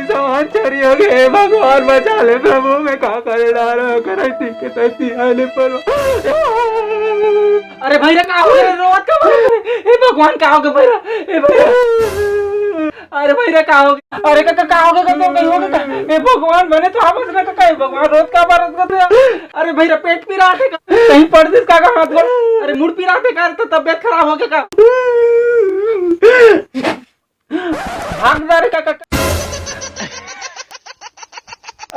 सामान चोरी हो गए, भगवान बचा ले प्रभु। मैं कहा करे डालो करे ठीक तैसी आने पर। अरे भैया कहा हो गए, रोवत का हे भगवान कहा हो गए भैया, हे भैया अरे भैया कहा हो गए, अरे काका कहा हो गए, कहीं हो गए हे भगवान बने तो आपस में काका भगवान रोज का बार अरे भैया पेट पी रहा थे कहीं पड़ दिस काका हाथ गोड़, अरे मुड़ पी रहा थे का तो तबियत खराब हो गया का भागदार काका।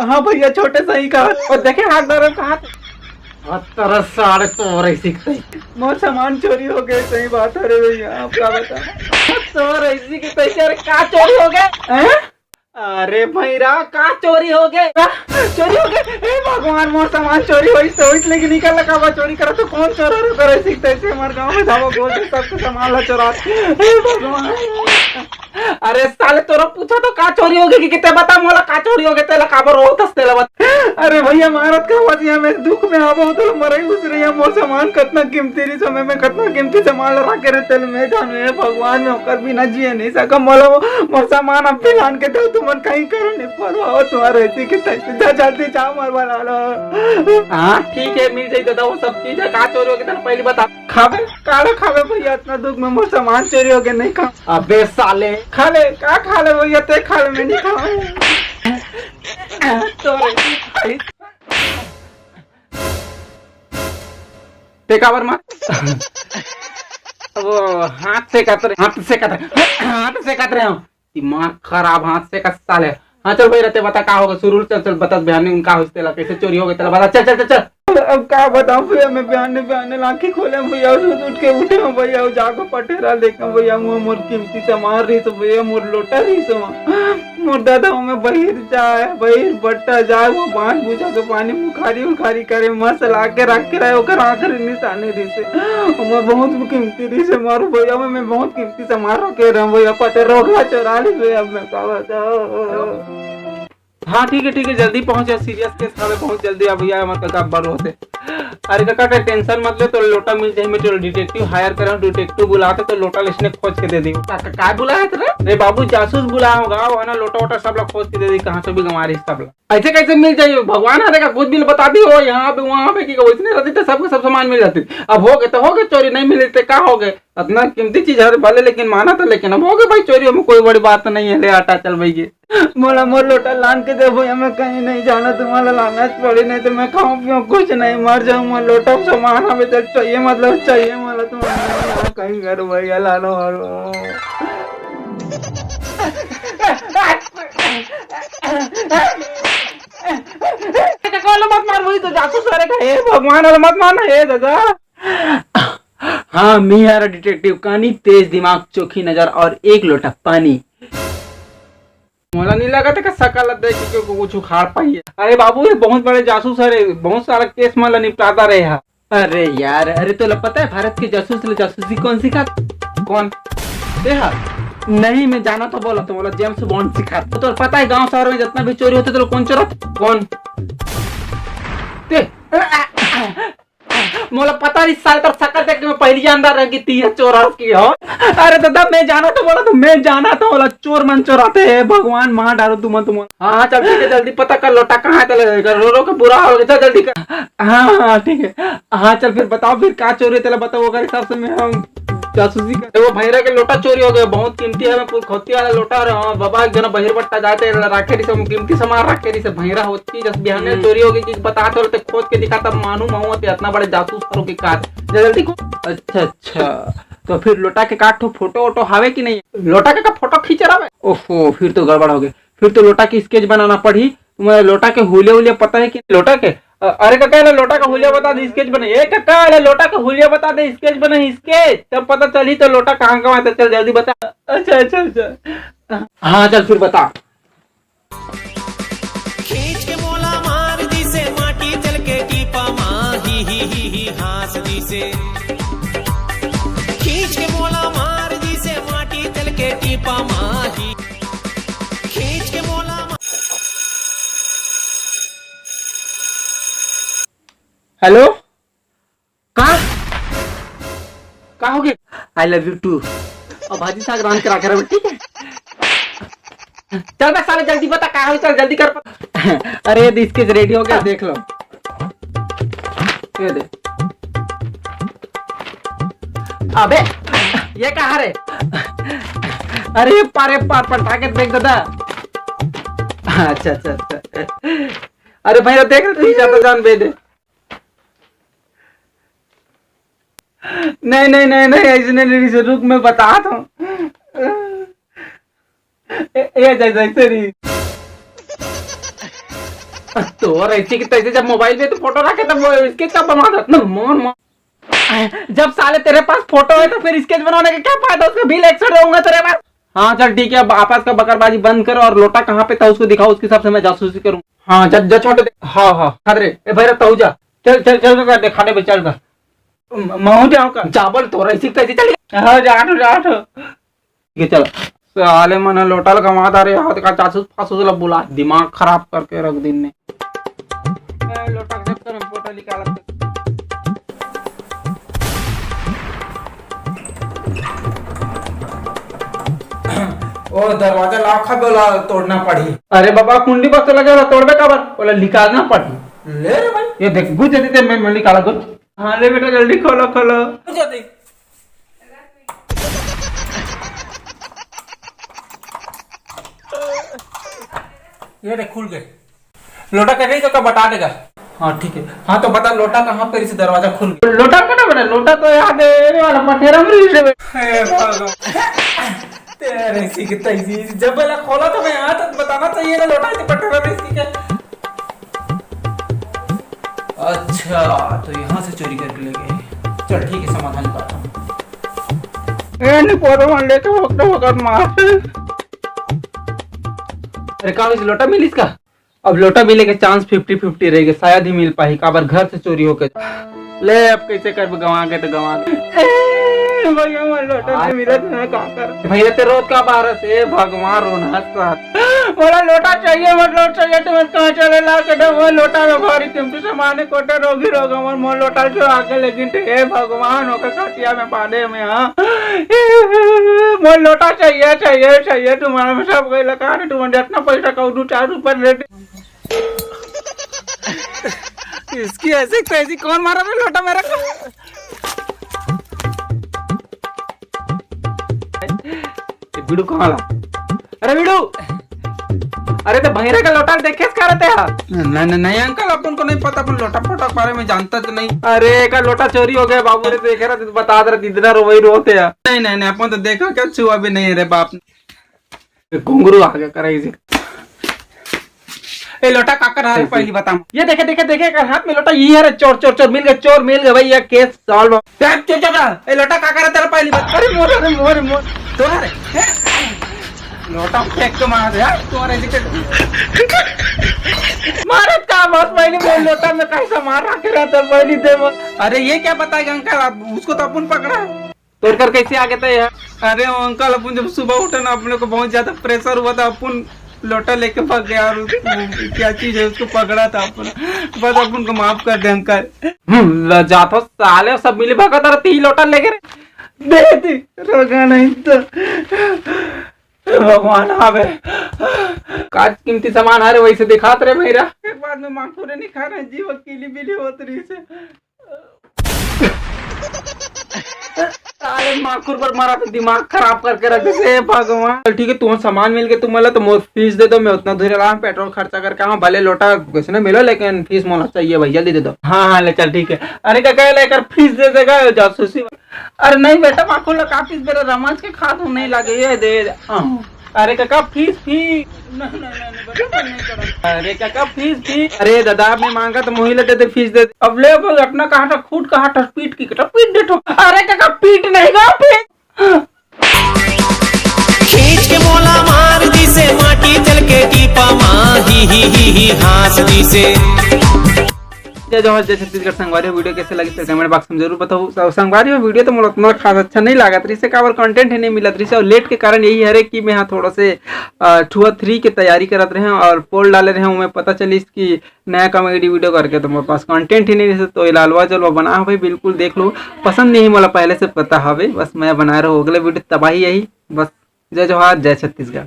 हाँ भैया छोटे सही का और देखे हाथदार का हाथ तरह साढ़े तो रही मोर सामान चोरी हो गए। सही बात है रे भैया, आप क्या बता तो रही की पैसे। अरे का चोरी हो गए, अरे भैया का चोरी हो गए, चोरी हो गए हे भगवान। मोर सामान चोरी हो तो इसलिए निकल लगा चोरी करा तो कौन चोरा रो करे सीखते ऐसे हमारे गांव में धावा बोल सबको सामान ला चोरा हे भगवान। अरे साले तोरा पूछा तो का चोरी हो गई कि कितने बता मोला का चोरी हो गए तेला काबर होतस तेला बता। अरे भैया मारत का वजिया में दुख में आबो तो मरई उस रही है। मोर सामान कितना कीमती री समय में कितना कीमती सामान ला के रे तेल में जान है भगवान में होकर भी ना जिए नहीं सका मोला मोर सामान अब पिलान के दो तुमन कहीं करो नहीं परवाह तुम्हारे ऐसी के तैसे जा जल्दी जा मर बना लो। हां ठीक है मिल जाई दादा वो सब चीज है। का चोरी हो गई तेरा पहले बता खावे काला खावे भैया इतना दुख में मोर सामान चोरी हो गया नहीं खा। अबे साले खा ले का खा ले भैया ते खा ले मैं नहीं खाऊं ते काबर मार वो हाथ से काट रहे हो दिमाग खराब हाथ से का साले। हाँ चल भाई रहते बता का होगा शुरू चल बता बयान उनका होस्टेला कैसे चोरी हो गई तेरा बता चल चल चल। अब क्या बताऊं भैया मैं बयान लाखी खोले भैया उठ के उठे हूँ भैया जाकर पटेरा देखा भैया मोर कीमती सामान रही तो भैया मोर लोटा रही सो मोर दादा में बहिर जाए बहिर बट्टा जाए वो बांध बुझा के पानी बुखारी करे मस्त ला के रख के रहे ओकर आखिर निशानी रही से मैं बहुत कीमती रही से मारू भैया मैं बहुत कीमती सामान रखे रहा भैया पते रोगा चोरा ली भैया मैं क्या बताऊं। हाँ ठीक है जल्दी पहुंचे सीरियस केस खावे बहुत जल्दी आ भैया मतलब का बार होते। अरे काका का टेंशन मत ले तो लोटा मिल जाए मैं तो डिटेक्टिव हायर कर रहा हूं डिटेक्टिव बुलाते तो लोटा लिस्टने खोज के दे दी। काका का बुलाया तेरा रे बाबू जासूस बुलाया होगा वो ना लोटा वोटा सब लोग खोज के दे दी कहां से भी गंवारी सब लोग ऐसे कैसे मिल जाए भगवान आ देगा कुछ भी बता दी हो यहाँ पे वहां पे की इतने रहती तो सबको सब सामान मिल जाती। अब हो गए तो हो गए चोरी नहीं मिले तो क्या हो गए इतना कीमती चीज है भले लेकिन माना था लेकिन अब हो गए भाई चोरी में कोई बड़ी बात नहीं है ले आटा चल भैया मोला मोर लोटा लान के दे भैया मैं कहीं नहीं जाना तुम्हारा लाना पड़ी नहीं तो मैं खाऊं पियो कुछ नहीं मर जाऊं मैं लोटा सामान हमें तो चाहिए मतलब चाहिए मला तुम्हारा कहीं घर भैया लानो मत मार वही तो जासूस करेगा हे भगवान वाला मत मारना हे दादा। हाँ मियारा डिटेक्टिव कहानी तेज दिमाग चोखी नजर और एक लोटा पानी मोला नहीं लगा था सकल देख कुछ उखाड़ पाई है। अरे बाबू ये बहुत बड़े जासूस है बहुत सारा केस माला निपटाता रहे है। अरे यार अरे तो पता है भारत के जासूसी कौन सिखा कौन देहा नहीं मैं जाना तो बोला तो बोला जेम्स बॉन्ड सिखा तो पता है गांव शहर में जितना भी चोरी होते तो कौन चोरा कौन मोला पता नहीं साल तक सकल देख के मैं पहली जानदार रह कि तीन चोरा की हो। अरे दादा मैं जाना तो बोला तो मैं जाना तो बोला चोर मन चोराते हैं भगवान मार डालो तुम हाँ चल ठीक है जल्दी पता कर लोटा कहाँ है रो रो के बुरा हो गया जल्दी कर। हाँ ठीक है हाँ चल फिर बताओ फिर क्या चोरी तेला बताओ अगर हिसाब से मैं हम जासूसी कर वो भैरा के लोटा चोरी हो गया बहुत कीमती है मैं खोती वाला लोटा रहा बाबा एक जना बहिर बट्टा जाते राखे रही सब कीमती सामान रखे रही से भैरा होती जब बिहान चोरी हो गई बताते होते खोज के दिखा तब मानू महू इतना बड़े जासूस करो की काट जल्दी को। अच्छा तो फिर लोटा के काट फोटो वोटो हावे की नहीं लोटा के का फोटो खींच रहा ओहो फिर तो गड़बड़ हो गई फिर तो लोटा की स्केच बनाना पड़ी तुम्हारे लोटा के हुलिया पता है कि लोटा के अरे काका लोटा का हुलिया बता दे स्केच बने ए काका लोटा का हुलिया बता दे स्केच बने स्केच तब पता चली तो लोटा कहाँ कहाँ है चल जल्दी बता। अच्छा हाँ चल फिर बता। खींच के मोला मार दी से माटी चल के टीपा ही हास दी से खींच के मोला मार दी से माटी चल के टीपा ही खींच के मोला हेलो कहा हो गया आई लव यू टू और भाजी साग रान के रखे रहे, ठीक है। चल बे साले जल्दी बता कहाँ हो, चल जल्दी कर। अरे ये इसके रेडी हो गया, देख लो। ये दे। अबे ये कहाँ रे? अरे ये पारे पार पटा के देख दादा। अच्छा अच्छा अच्छा। अरे भैया देख रहे तू जाता जान बे दे। नहीं नहीं नहीं नहीं ऐसे नहीं, रुक मैं बता हूँ। ये जैसे नहीं तो ऐसे की तैसे जब मोबाइल पे तो फोटो रखे तब इसके क्या बना था मोन। जब साले तेरे पास फोटो है तो फिर स्केच बनाने का क्या फायदा, उसका बिल एक्स्ट्रा दूंगा तेरे पास। हाँ चल ठीक है, अब आपस का बकरबाजी बंद करो और लोटा कहाँ पे था उसको दिखाओ, उसके हिसाब से मैं जासूसी करूँ। हाँ जब छोटे। हाँ हाँ खतरे ए भाई तू जा, चल चल चल कर दे खाने पे चल कर। मैं जाऊँ का चावल तो ऐसी कैसे चल। हाँ जा ठीक है चलो। साले मन लोटल कमाता रे हाथ का चासूस फासूस बुला दिमाग खराब करके रख दिन ने। लोटा के चक्कर में फोटो निकाला। ओ दरवाजा लाखा बोला तोड़ना पड़ी। अरे बाबा कुंडी बस लगे वाला तोड़बे का बार बोला निकालना पड़ी। ले रे भाई ये देख गुज देते मैं निकाला गुज। हाँ ले बेटा जल्दी खोलो खोलो। ये देख खुल गए। लोटा कहीं तो बता देगा। हाँ ठीक है। हाँ तो बता लोटा कहाँ पर इस दरवाजा खुल गया। लोटा कटा बेटा, लोटा तो यहाँ देने वाला पटेरा में तेरे इसी की तैसी जब बोला खोला तो मैं यहाँ तक बताना चाहिए ना लोटा से पटेरा में इसकी क्या। अच्छा तो यहाँ से चोरी करके ले गए। चल ठीक है समाधान करता हूँ। ए नहीं पोरो लेके वक्त मार। अरे कहाँ इस लोटा मिली इसका? अब लोटा मिले के चांस 50-50 रहेगा, शायद ही मिल पाई। काबर घर से चोरी होके ले अब कैसे कर गंवा के तो गंवा भैया लोटा से मिला तो क्या कर भैया ते रोज का बाहर से भगवान रोना बोला लोटा चाहिए मतलब चाहिए तो मत कहाँ चले ला के वो लोटा में भारी कीमती सामान कोटे रोगी रोग हमार मोन लोटा जो आके लेकिन हे भगवान होकर खटिया में पाने में। हाँ मोन लोटा चाहिए चाहिए चाहिए तुम्हारा में सब गई लगा तुम्हारे इतना पैसा कहूँ 4 रुपये रेट। इसकी ऐसे कैसी कौन मारा मैं लोटा मेरा बिडू कहाँ ला? अरे बिडू अरे तो भैरे का लोटा देखे कर रहे थे। नहीं अंकल अपन को नहीं पता, अपन लोटा फोटा बारे में जानता तो नहीं। अरे का लोटा चोरी हो गया बाबू ने देखे रहे बता दे रहे इतना वही रोते हैं। नहीं अपन तो देखा क्या छुआ भी नहीं है रे बाप ने। घुंगरू आ गया करे इसे। ए लोटा काकर है पहली बताऊं। ये देखे देखे देखे कर हाथ में लोटा ये है चोर चोर चोर मिल गए भाई ये केस सॉल्व। ए लोटा काकर है तेरा पहली बात। अरे मोर तो रे लोटा फेंक के मार दे तोरे मारत का बस पहली बोल लोटा में कैसा मार रखे रहता पहली दे। अरे ये क्या बताएगा अंकल, उसको तो अपन पकड़ा है तोड़ कर कैसे आ गए थे यार। अरे अंकल अपन जब सुबह उठे ना अपने को बहुत ज्यादा प्रेशर हुआ था, अपन लोटा लेके भाग गया और क्या चीज है उसको पकड़ा था अपन। बस अपन को माफ कर दे अंकल। जातो साले सब मिले भागा था 3 लोटा लेके दे दी रोगा नहीं तो भगवान आवे काज कीमती सामान आ रहे वैसे दिखाते रहे मेरा। एक बाद में माखूरे नहीं खा रहे जीव कीली बिली होत रही से साले माखूर पर मारा तो दिमाग खराब करके रख दे भगवान। ठीक है तुम्हें सामान मिल गया तुम मला तो मोर फीस दे दो, मैं उतना दूर पेट्रोल खर्चा करके आऊँ भले लोटा कैसे ना मिलो लेकिन फीस मोना चाहिए भाई जल्दी दे दो। हाँ ले चल ठीक है। अरे क्या लेकर फीस दे देगा जासूसी। अरे नहीं बेटा माखूर लगा फीस मेरा रमज के खा तुम नहीं लगे ये दे। अरे काका फीस अरे काका फीस अरे दादा मैं मांगा तो मोहिला दे फीस दे। अब ले अपना कहा था खूट कहा था पीट की कटा पीट दे। अरे काका पीट नहीं गा पीट खींच के मोला मार दी से माटी चल के टीपा माँ ही हास दी से। जय जवाहर जय छत्तीसगढ़। संगवारी वीडियो कैसे लगी फिर कमेंट बॉक्स में जरूर बताओ। संगवारी वीडियो तो मुझे उतना खास अच्छा नहीं लगा था, इससे काबर कंटेंट ही नहीं मिला था। और लेट के कारण यही है कि मैं यहाँ थोड़ा से 2-3 की तैयारी करत रहे और पोल डाले रहे हूँ। मैं पता चली कि नया कॉमेडी वीडियो करके तो मेरे पास कंटेंट ही नहीं रहे, तो लालवा जलवा बना भाई बिल्कुल देख लो। पसंद नहीं मला पहले से पता हवे, बस मैं बना रहा हूँ। अगले वीडियो तबाही यही बस। जय जवाहर जय छत्तीसगढ़।